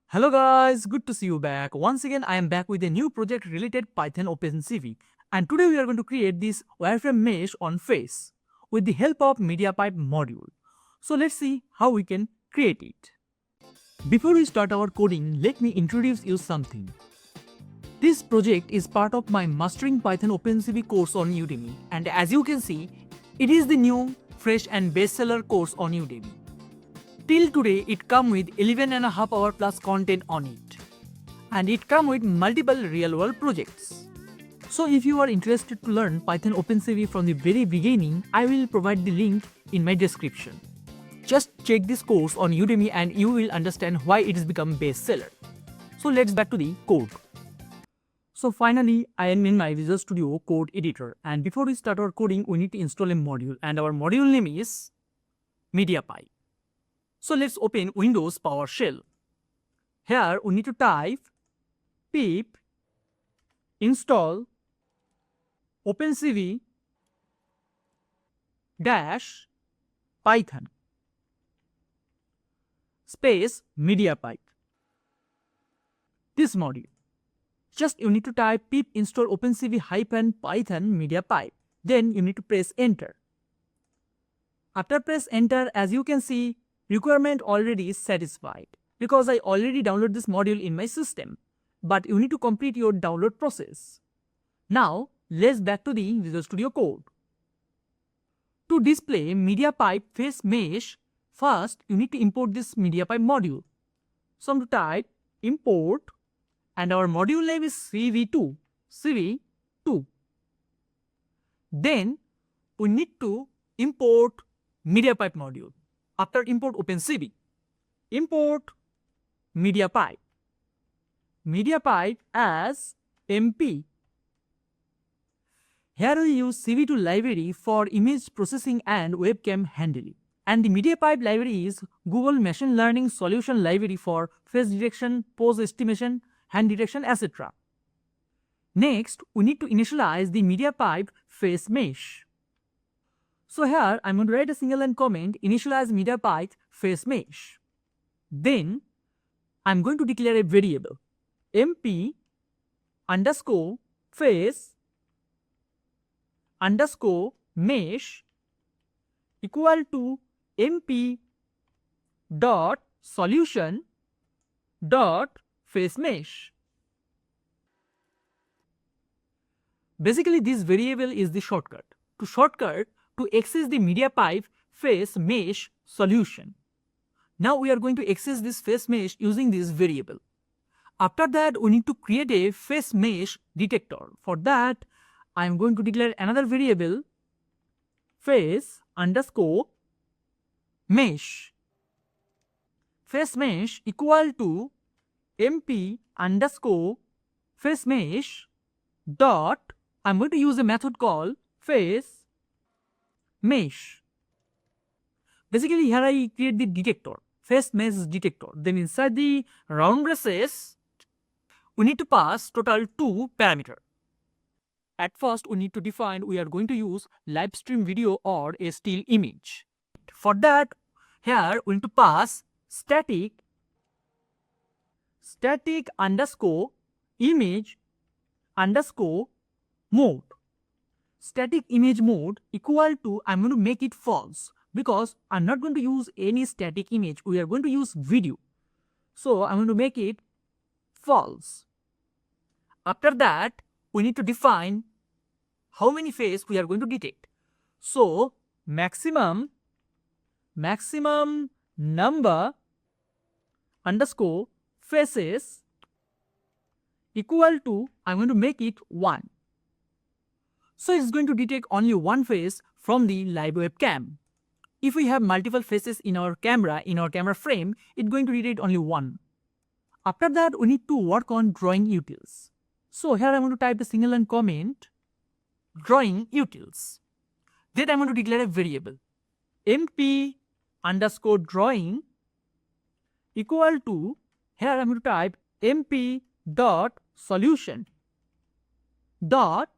Hello guys, good to see you back. Once again, I am back with a new project related Python OpenCV. And today we are going to create this wireframe mesh on face with the help of MediaPipe module. So let's see how we can create it. Before we start our coding, let me introduce you something. This project is part of my Mastering Python OpenCV course on Udemy, and as you can see, it is the new, fresh and bestseller course on Udemy. Till today, it come with 11.5 hour plus content on it. And it come with multiple real-world projects. So if you are interested to learn Python OpenCV from the very beginning, I will provide the link in my description. Just check this course on Udemy and you will understand why it has become bestseller. So let's back to the code. So finally, I am in my Visual Studio code editor, and before we start our coding, we need to install a module, and our module name is MediaPipe. So let's open Windows PowerShell. Here we need to type pip install OpenCV dash Python space MediaPipe. This module. Just you need to type pip install OpenCV hyphen Python MediaPipe. Then you need to press enter. After press enter, as you can see, requirement already is satisfied because I already downloaded this module in my system, but you need to complete your download process. Now let's back to the Visual Studio Code. To display MediaPipe face mesh, first you need to import this MediaPipe module. So I'm going to type import and our module name is CV2. Then we need to import MediaPipe module. After import OpenCV, import MediaPipe as MP. Here we use CV2 library for image processing and webcam handling. And the MediaPipe library is Google Machine Learning Solution Library for face detection, pose estimation, hand detection, etc. Next, we need to initialize the MediaPipe face mesh. So here I'm going to write a single line comment, initialize MediaPipe face mesh. Then I'm going to declare a variable mp underscore face underscore mesh equal to mp dot solution dot face mesh. Basically, this variable is the shortcut. To access the MediaPipe face mesh solution. Now we are going to access this face mesh using this variable. After that, we need to create a face mesh detector. For that, I am going to declare another variable face underscore mesh. Face mesh equal to mp underscore face mesh dot, I am going to use a method called face mesh. Basically, here I create the detector, face mesh detector. Then inside the round braces, we need to pass total 2 parameters. At first, we need to define we are going to use live stream video or a still image. For that, here we need to pass static underscore image underscore mode. Static image mode equal to, I'm going to make it false because I'm not going to use any static image. We are going to use video. So I'm going to make it false. After that, we need to define how many faces we are going to detect. So maximum number underscore faces equal to, I'm going to make it 1. So it's going to detect only one face from the live webcam. If we have multiple faces in our camera frame, it's going to detect only one. After that, we need to work on drawing utils. So here I'm going to type the single line comment drawing utils. Then I'm going to declare a variable mp underscore drawing equal to, here I'm going to type mp dot solution dot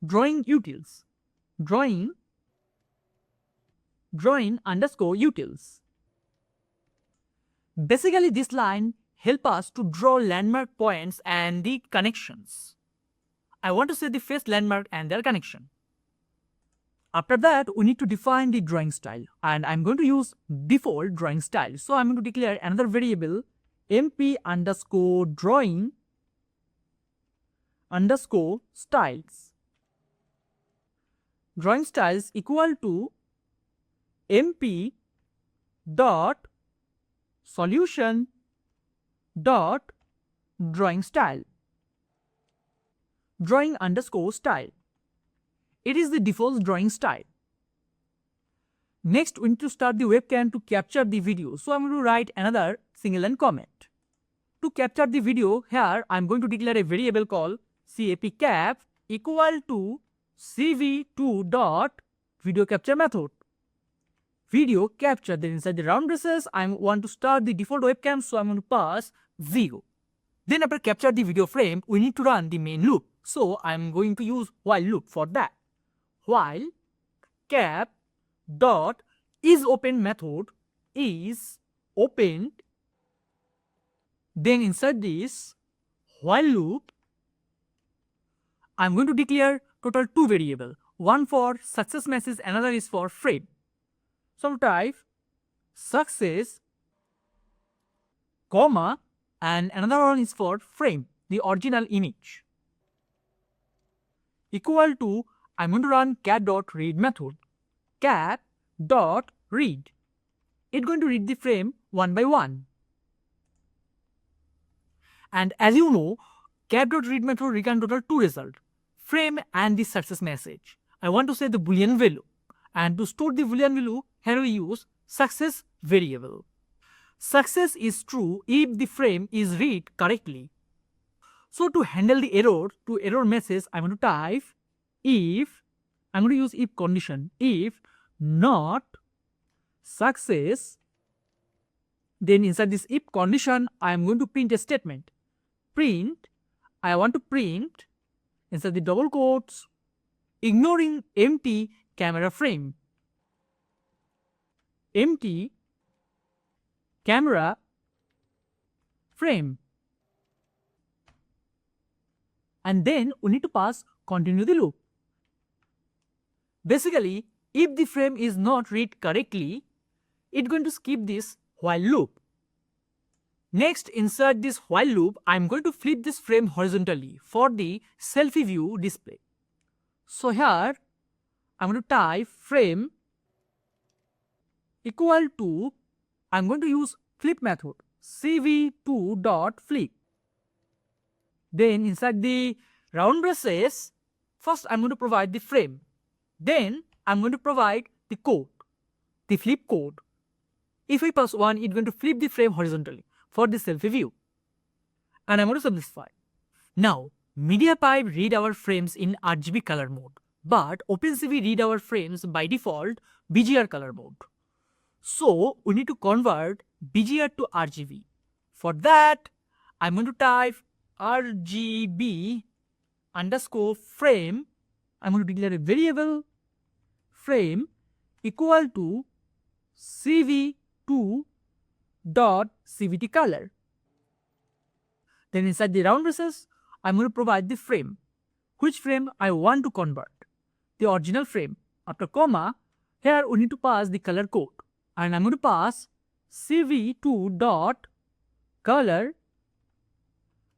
drawing utils, drawing underscore utils. Basically, this line help us to draw landmark points and the connections. I want to set the face landmark and their connection. After that, we need to define the drawing style, and I'm going to use default drawing style. So I'm going to declare another variable mp underscore drawing underscore styles. Drawing styles equal to mp dot solution dot drawing style. Drawing underscore style. It is the default drawing style. Next, we need to start the webcam to capture the video. So I'm going to write another single line comment. To capture the video, here I'm going to declare a variable called capcap equal to cv2 dot video capture method. Video capture, then inside the round braces I want to start the default webcam, so I'm going to pass 0. Then after capture the video frame, we need to run the main loop. So I'm going to use while loop for that. While cap dot is open method is opened, then inside this while loop I'm going to declare total 2 variables, one for success message, another is for frame. So type success comma and another one is for frame, the original image, equal to I'm going to run cat.read method. Cat.read. It's going to read the frame one by one. And as you know, cat.read method return total 2 results, frame and the success message. I want to say the boolean value. And to store the boolean value, here we use success variable. Success is true if the frame is read correctly. So to handle the error, to error message, I'm going to type if, I'm going to use if condition, if not success, then inside this if condition I am going to print a statement. Print, I want to print inside the double quotes, ignoring empty camera frame. Empty camera frame. And then we need to pass continue the loop. Basically, if the frame is not read correctly, it's going to skip this while loop. Next, inside this while loop, I'm going to flip this frame horizontally for the selfie view display. So here, I'm going to type frame equal to, I'm going to use flip method, cv2.flip. Then inside the round braces, first I'm going to provide the frame. Then I'm going to provide the code, the flip code. If I pass 1, it's going to flip the frame horizontally for the selfie view. And I'm going to simplify. Now, MediaPipe read our frames in RGB color mode, but OpenCV read our frames by default BGR color mode. So we need to convert BGR to RGB. For that, I'm going to type RGB underscore frame. I'm going to declare a variable frame equal to cv2 dot cvt color. Then inside the round braces, I'm going to provide the frame. Which frame I want to convert? The original frame. After comma, here we need to pass the color code. And I'm going to pass cv2 dot color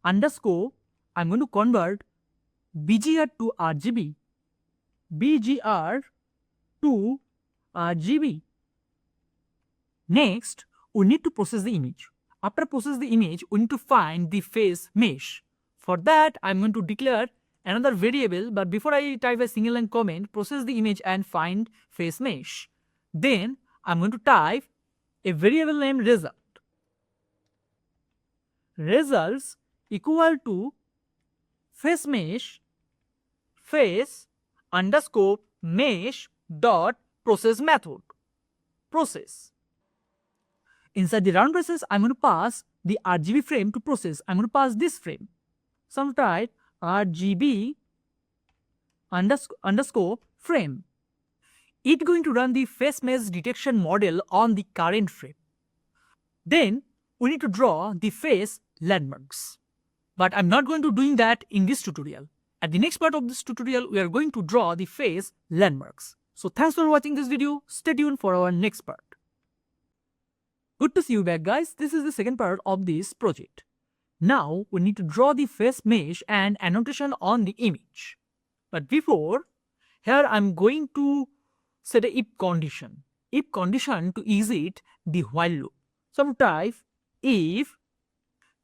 underscore, I'm going to convert BGR to RGB. BGR to RGB. Next, we need to process the image. After process the image, we need to find the face mesh. For that, I'm going to declare another variable, but before I type a single line comment, process the image and find face mesh. Then I'm going to type a variable named result. Results equal to face mesh, face underscore mesh dot process method. Process. Inside the round braces, I'm going to pass the RGB frame to process. I'm going to pass this frame. So I'm going to type RGB underscore frame. It's going to run the face mesh detection model on the current frame. Then we need to draw the face landmarks. But I'm not going to doing that in this tutorial. At the next part of this tutorial, we are going to draw the face landmarks. So thanks for watching this video. Stay tuned for our next part. Good to see you back, guys. This is the second part of this project. Now we need to draw the face mesh and annotation on the image. But before, here I'm going to set a if condition. If condition to exit the while loop. So I'm type if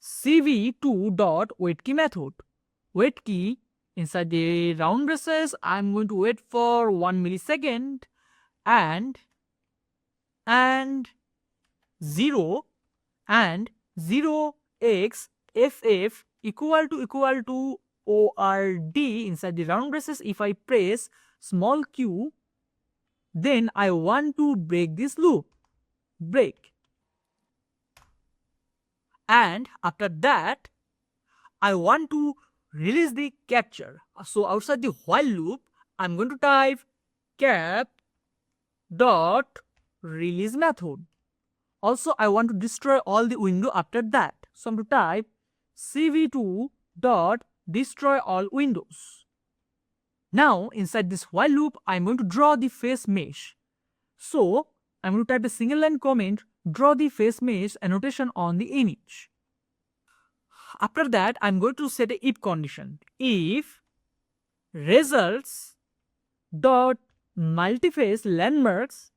cv2.waitKey method. Wait key inside the round braces, I'm going to wait for 1 millisecond and 0 and 0x ff equal to ord inside the round braces. If I press small q, then I want to break this loop. Break. And after that, I want to release the capture. So outside the while loop, I'm going to type cap dot release method. Also, I want to destroy all the window after that. So I'm going to type cv2 dot destroy all windows. Now inside this while loop, I'm going to draw the face mesh. So I'm going to type a single line comment, draw the face mesh annotation on the image. After that, I'm going to set a if condition. If results dot multiface landmarks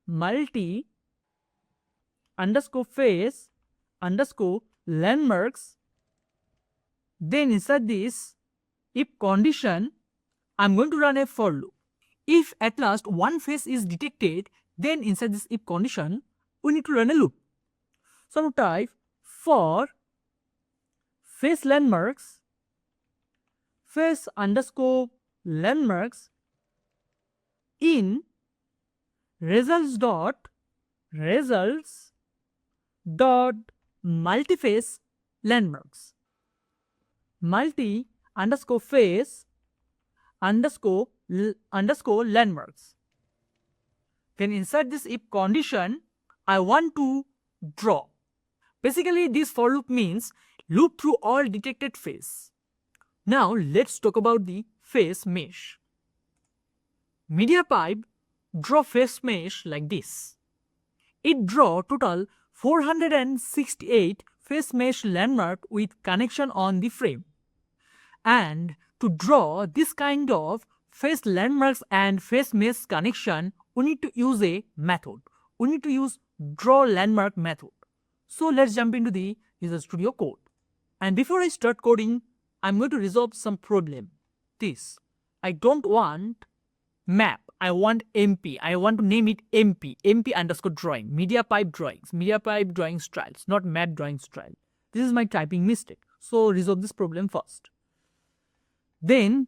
multi underscore face underscore landmarks, then inside this if condition, I'm going to run a for loop. If at last one face is detected, then inside this if condition, we need to run a loop. So I'm going to type for face landmarks face underscore landmarks in results dot multiface landmarks multi underscore face underscore landmarks. Then inside this if condition, I want to draw. Basically, this for loop means loop through all detected face. Now let's talk about the face mesh. MediaPipe draw face mesh like this. It draw total 468 face mesh landmark with connection on the frame. And to draw this kind of face landmarks and face mesh connection, we need to use a method. We need to use draw landmark method. So let's jump into the Visual Studio Code. And before I start coding, I'm going to resolve some problem. This, I don't want map, I want MP. I want to name it MP underscore drawing, MediaPipe drawings, MediaPipe drawing styles, not map drawing style. This is my typing mistake. So resolve this problem first. Then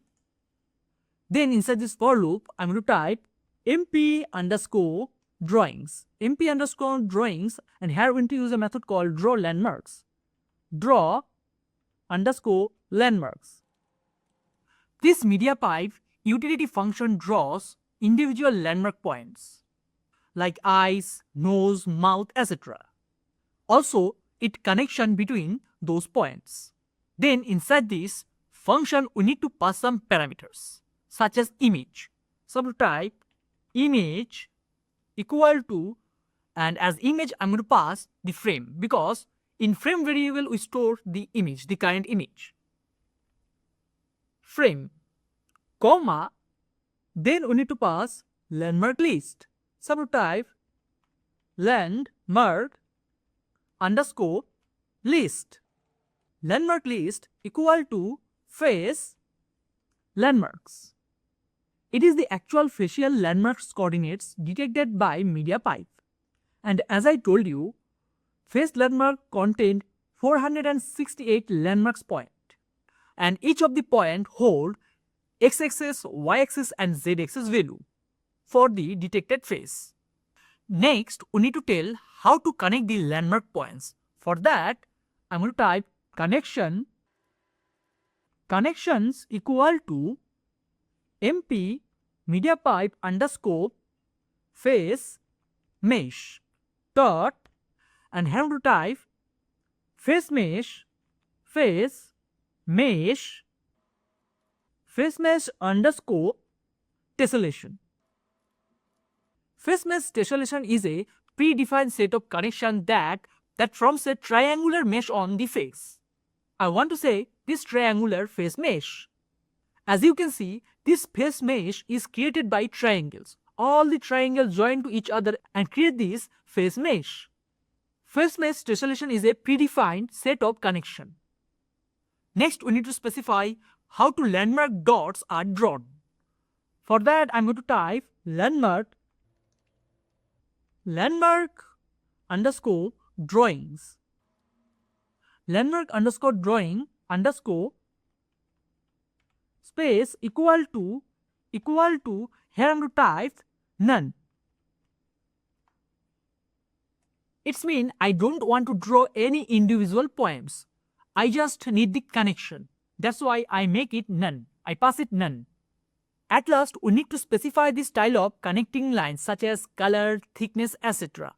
inside this for loop, I'm going to type MP underscore drawings, and here we're going to use a method called draw landmarks. Draw underscore landmarks. This MediaPipe utility function draws individual landmark points like eyes, nose, mouth, etc. Also, it connection between those points. Then inside this function, we need to pass some parameters such as image. So I'm going to type image equal to, and as image I'm going to pass the frame, because in frame variable we store the image, the current image. Frame, comma, then we need to pass landmark list. So I'm going to type landmark underscore list. Landmark list equal to face landmarks. It is the actual facial landmarks coordinates detected by MediaPipe. And as I told you, face landmark contained 468 landmarks point. And each of the point hold x-axis, y-axis and z-axis value for the detected face. Next, we need to tell how to connect the landmark points. For that, I'm going to type connections equal to MP MediaPipe underscore face mesh dot, and here I'm going to type face mesh, face mesh, face mesh underscore tessellation. Face mesh tessellation is a predefined set of connection that forms a triangular mesh on the face. I want to say this triangular face mesh. As you can see, this face mesh is created by triangles. All the triangles join to each other and create this face mesh. Face mesh tessellation is a predefined set of connection. Next, we need to specify how to landmark dots are drawn. For that, I'm going to type landmark underscore drawings. Landmark underscore drawing underscore space equal to here I'm going to type none. It's mean I don't want to draw any individual points. I just need the connection. That's why I make it none. I pass it none. At last, we need to specify the style of connecting lines such as color, thickness, etc.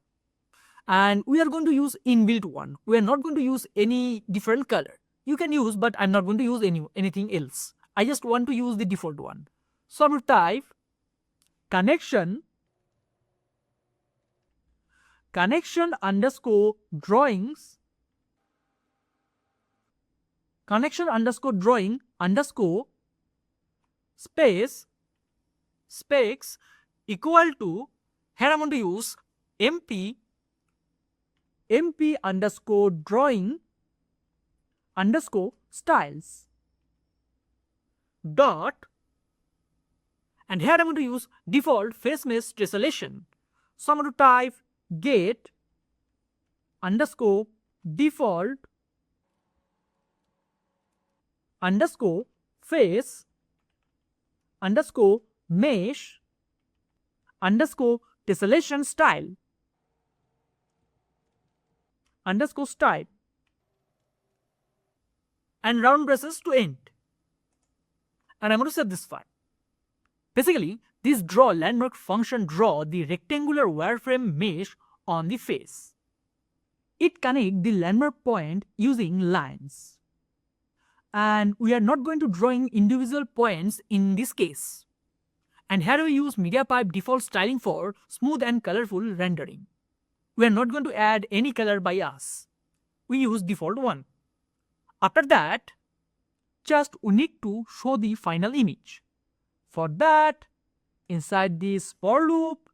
And we are going to use inbuilt one. We are not going to use any different color. You can use, but I'm not going to use anything else. I just want to use the default one. So I'm going to type connection underscore drawings underscore space specs equal to, here I'm going to use mp underscore drawing underscore styles dot, and here I'm going to use default face mesh tessellation. So I'm going to type get underscore default underscore face underscore mesh underscore tessellation style underscore style and round braces to end. And I'm going to save this file. Basically, this draw landmark function draw the rectangular wireframe mesh on the face. It connects the landmark point using lines. And we are not going to drawing individual points in this case. And here we use MediaPipe default styling for smooth and colorful rendering. We are not going to add any color by us. We use default one. After that, just we need to show the final image. For that, inside this for loop,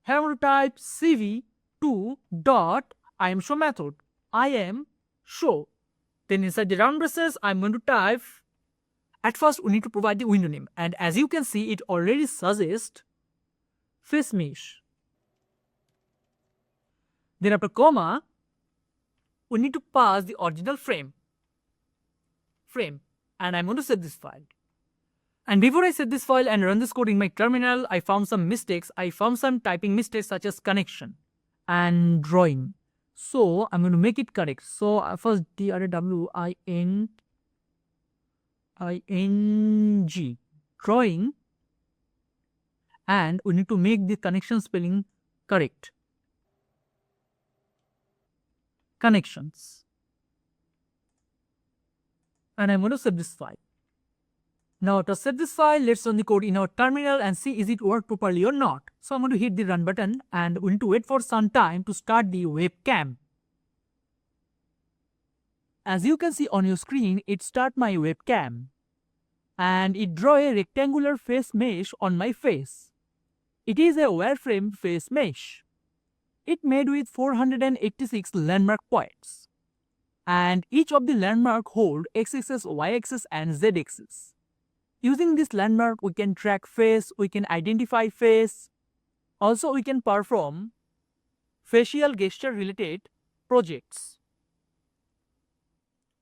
here I'm going to type cv2 dot IamShow method. IamShow. Then inside the round braces, I'm going to type, at first we need to provide the window name, and as you can see, it already suggests face mesh. Then after comma, we need to pass the original frame, and I'm going to set this file. And before I set this file and run this code in my terminal, I found some mistakes. I found some typing mistakes such as connection and drawing. So I'm going to make it correct. So first DRAWING drawing, and we need to make the connection spelling correct. Connections. And I'm going to save this file. Now to save this file, let's run the code in our terminal and see is it work properly or not. So I'm going to hit the run button and we need to wait for some time to start the webcam. As you can see on your screen, it start my webcam and it draw a rectangular face mesh on my face. It is a wireframe face mesh. It made with 486 landmark points. And each of the landmark hold x-axis, y-axis and z-axis. Using this landmark, we can track face, we can identify face. Also, we can perform facial gesture related projects.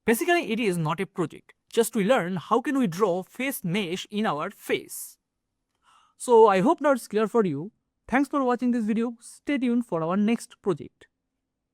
Basically, it is not a project. Just to learn how can we draw face mesh in our face. So I hope now it's clear for you. Thanks for watching this video. Stay tuned for our next project.